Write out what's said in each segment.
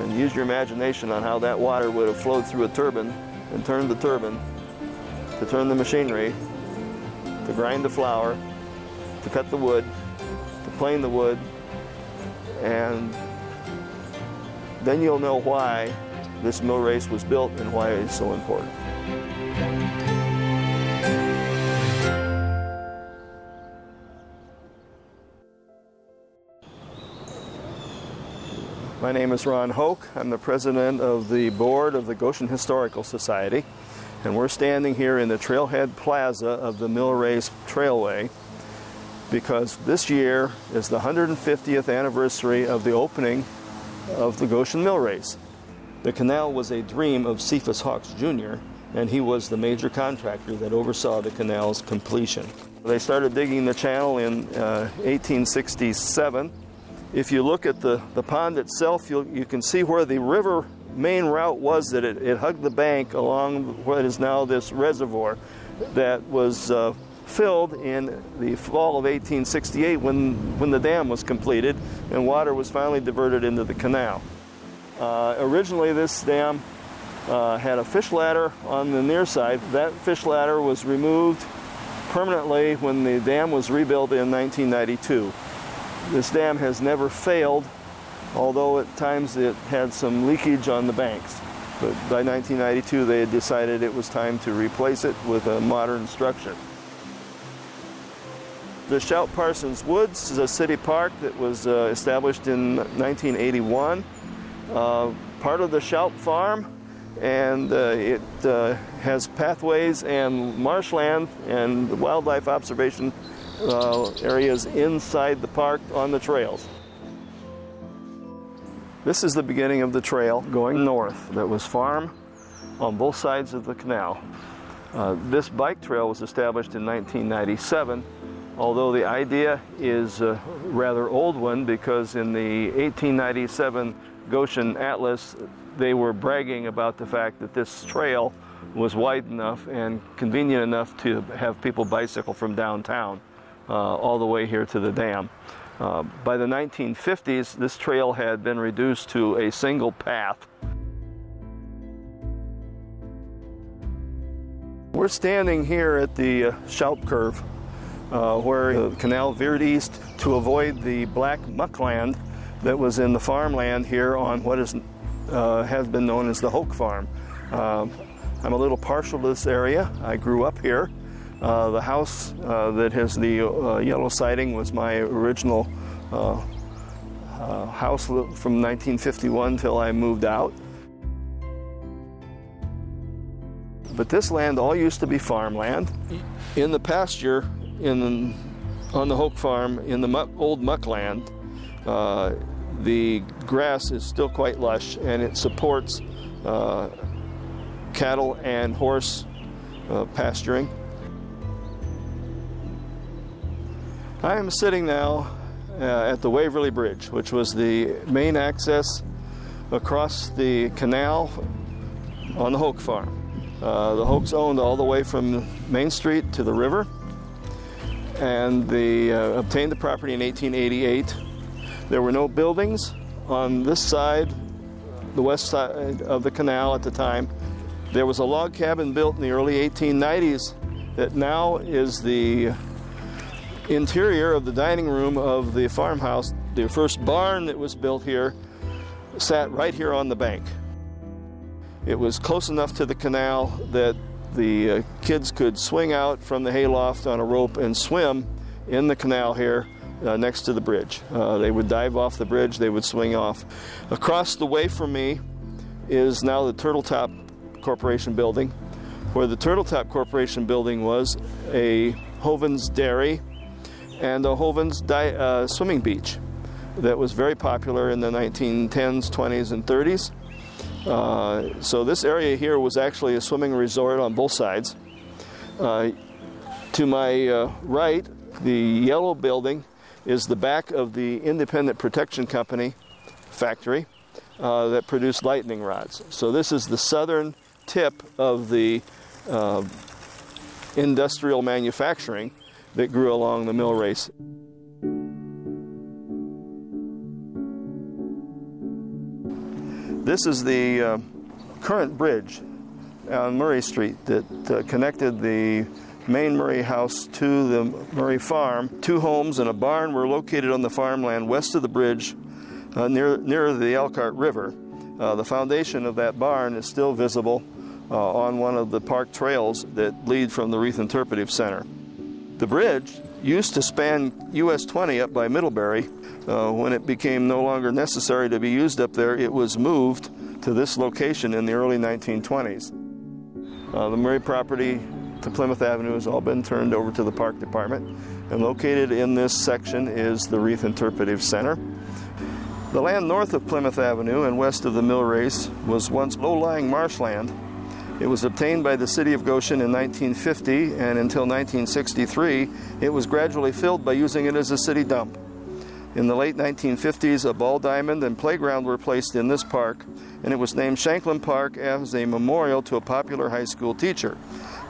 and use your imagination on how that water would have flowed through a turbine and turned the turbine to turn the machinery, to grind the flour, to cut the wood, to plane the wood, and then you'll know why this Millrace was built and why it's so important. My name is Ron Hoke. I'm the president of the board of the Goshen Historical Society, and we're standing here in the Trailhead Plaza of the Millrace Trailway because this year is the 150th anniversary of the opening of the Goshen Millrace. The canal was a dream of Cephas Hawks Jr., and he was the major contractor that oversaw the canal's completion. They started digging the channel in 1867. If you look at the pond itself, you can see where the river main route was, that it hugged the bank along what is now this reservoir that was filled in the fall of 1868 when the dam was completed and water was finally diverted into the canal. Originally this dam had a fish ladder on the near side. That fish ladder was removed permanently when the dam was rebuilt in 1992. This dam has never failed, although at times it had some leakage on the banks. But by 1992 they had decided it was time to replace it with a modern structure. The Shout Parsons Woods is a city park that was established in 1981. Part of the Shout Farm, and it has pathways and marshland and wildlife observation areas inside the park on the trails. This is the beginning of the trail going north that was farm on both sides of the canal. This bike trail was established in 1997, although the idea is a rather old one because in the 1897 Goshen Atlas they were bragging about the fact that this trail was wide enough and convenient enough to have people bicycle from downtown all the way here to the dam. By the 1950s, this trail had been reduced to a single path. We're standing here at the Shout curve where the canal veered east to avoid the black muckland that was in the farmland here on what has been known as the Hoke Farm. I'm a little partial to this area. I grew up here. The house that has the yellow siding was my original house from 1951 till I moved out. But this land all used to be farmland. In the pasture on the Hoke Farm, in the old muckland, the grass is still quite lush and it supports cattle and horse pasturing. I am sitting now at the Waverly Bridge, which was the main access across the canal on the Hoke Farm. The Hokes owned all the way from Main Street to the river, and they obtained the property in 1888. There were no buildings on this side, the west side of the canal at the time. There was a log cabin built in the early 1890s that now is the interior of the dining room of the farmhouse. The first barn that was built here sat right here on the bank. It was close enough to the canal that the kids could swing out from the hayloft on a rope and swim in the canal here next to the bridge. They would dive off the bridge, they would swing off. Across the way from me is now the Turtletop Corporation building. Where the Turtletop Corporation building was a Hovens Dairy and a Hovens swimming beach that was very popular in the 1910s, 20s, and 30s. So this area here was actually a swimming resort on both sides. To my right, the yellow building is the back of the Independent Protection Company factory that produced lightning rods. So this is the southern tip of the industrial manufacturing that grew along the Millrace. This is the current bridge on Murray Street that connected the main Murray house to the Murray farm. 2 homes and a barn were located on the farmland west of the bridge near the Elkhart River. The foundation of that barn is still visible on one of the park trails that lead from the Wreath Interpretive Center. The bridge used to span US 20 up by Middlebury. When it became no longer necessary to be used up there, it was moved to this location in the early 1920s. The Murray property to Plymouth Avenue has all been turned over to the Park Department, and located in this section is the Wreath Interpretive Center. The land north of Plymouth Avenue and west of the Millrace was once low-lying marshland. It was obtained by the city of Goshen in 1950, and until 1963, it was gradually filled by using it as a city dump. In the late 1950s, a ball diamond and playground were placed in this park, and it was named Shanklin Park as a memorial to a popular high school teacher.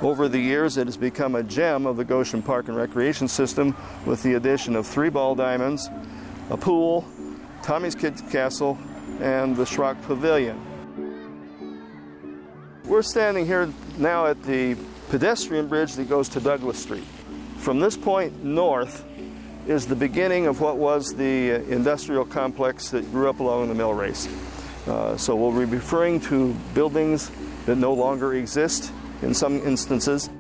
Over the years, it has become a gem of the Goshen Park and Recreation System with the addition of 3 ball diamonds, a pool, Tommy's Kids Castle, and the Schrock Pavilion. We're standing here now at the pedestrian bridge that goes to Douglas Street. From this point north is the beginning of what was the industrial complex that grew up along the Millrace. So we'll be referring to buildings that no longer exist in some instances.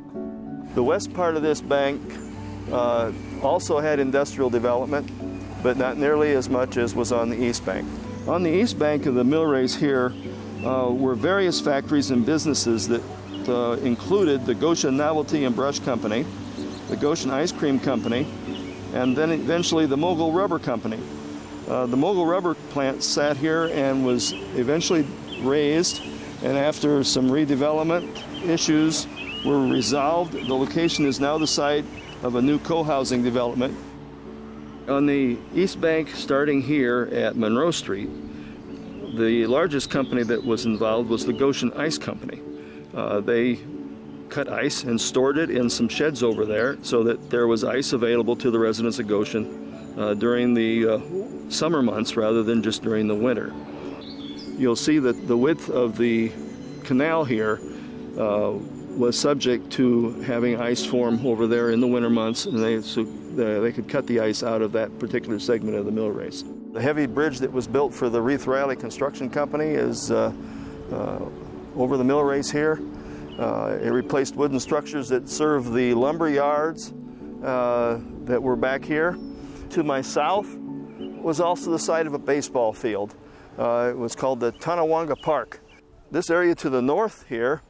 The west part of this bank also had industrial development, but not nearly as much as was on the east bank. On the east bank of the Millrace here were various factories and businesses that included the Goshen Novelty and Brush Company, the Goshen Ice Cream Company, and then eventually the Mogul Rubber Company. The Mogul Rubber plant sat here and was eventually razed, and after some redevelopment issues were resolved, the location is now the site of a new co-housing development. On the east bank, starting here at Monroe Street, the largest company that was involved was the Goshen Ice Company. They cut ice and stored it in some sheds over there so that there was ice available to the residents of Goshen during the summer months rather than just during the winter. You'll see that the width of the canal here was subject to having ice form over there in the winter months, and they could cut the ice out of that particular segment of the Millrace. The heavy bridge that was built for the Reith Riley Construction Company is over the Millrace here. It replaced wooden structures that serve the lumber yards that were back here. To my south was also the site of a baseball field. It was called the Tonawanga Park. This area to the north here,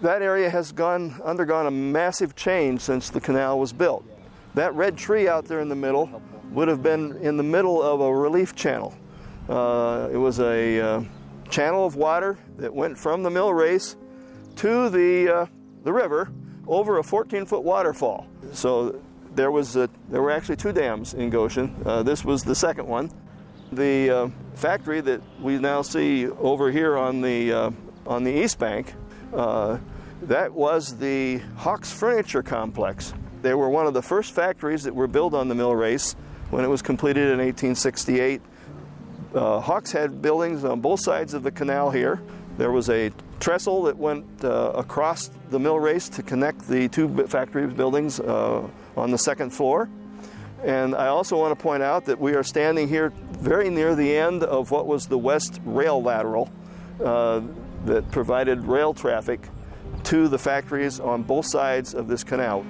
that area has undergone a massive change since the canal was built. That red tree out there in the middle would have been in the middle of a relief channel. It was a channel of water that went from the Millrace to the river over a 14-foot waterfall. So there were actually 2 dams in Goshen. This was the second one. The factory that we now see over here on the east bank, that was the Hawks Furniture Complex. They were one of the first factories that were built on the Millrace when it was completed in 1868. Hawks had buildings on both sides of the canal here. There was a trestle that went across the Millrace to connect the 2 factory buildings on the 2nd floor. And I also want to point out that we are standing here very near the end of what was the west rail lateral that provided rail traffic to the factories on both sides of this canal.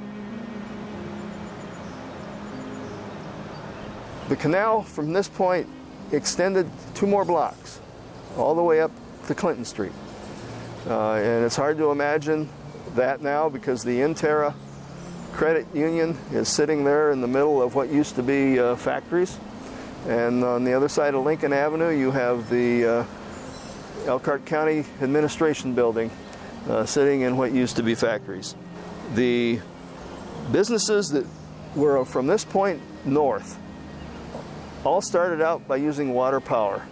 The canal from this point extended 2 more blocks all the way up to Clinton Street. And it's hard to imagine that now because the Interra Credit Union is sitting there in the middle of what used to be factories. And on the other side of Lincoln Avenue, you have the Elkhart County Administration Building sitting in what used to be factories. The businesses that were from this point north all started out by using water power.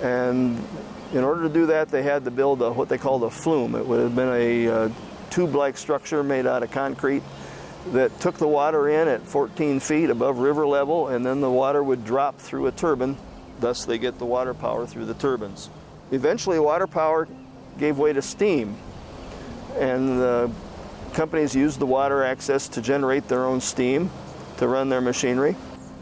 And in order to do that, they had to build what they called a flume. It would have been a tube-like structure made out of concrete that took the water in at 14 feet above river level, and then the water would drop through a turbine. Thus, they get the water power through the turbines. eventually water power gave way to steam, and the companies used the water access to generate their own steam to run their machinery.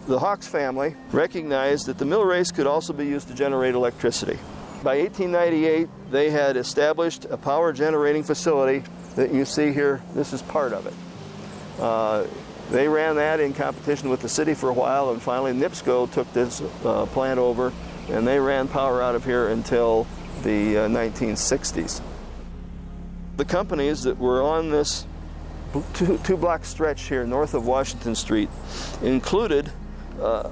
The Hawks family recognized that the Millrace could also be used to generate electricity. By 1898, they had established a power generating facility that you see here. This is part of it. They ran that in competition with the city for a while, and finally NIPSCO took this plant over, and they ran power out of here until the 1960s. The companies that were on this two-block stretch here north of Washington Street included a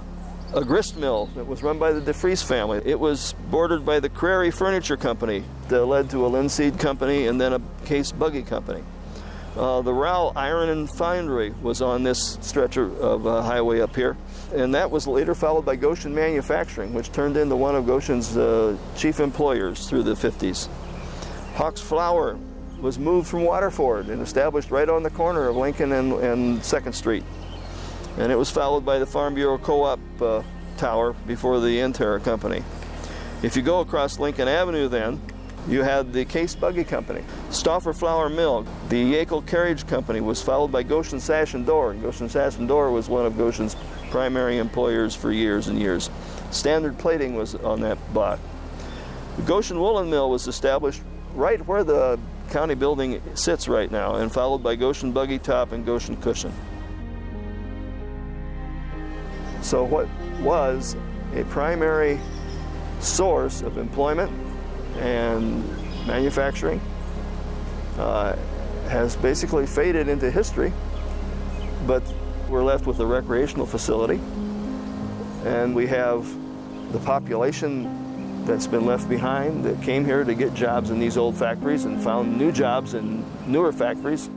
grist mill that was run by the DeFries family. It was bordered by the Crary Furniture Company that led to a linseed company and then a case buggy company. The Rowell Iron and Foundry was on this stretch of highway up here, and that was later followed by Goshen Manufacturing, which turned into one of Goshen's chief employers through the 50s. Hawks Flour was moved from Waterford and established right on the corner of Lincoln and 2nd Street. And it was followed by the Farm Bureau Co-op tower before the Interra Company. If you go across Lincoln Avenue then, you had the Case Buggy Company. Stauffer Flour Mill, the Yackel Carriage Company was followed by Goshen Sash and Door. And Goshen Sash and Door was one of Goshen's primary employers for years and years. Standard Plating was on that block. The Goshen Woolen Mill was established right where the county building sits right now, and followed by Goshen Buggy Top and Goshen Cushion. So what was a primary source of employment and manufacturing has basically faded into history, but we're left with a recreational facility, and we have the population that's been left behind that came here to get jobs in these old factories and found new jobs in newer factories.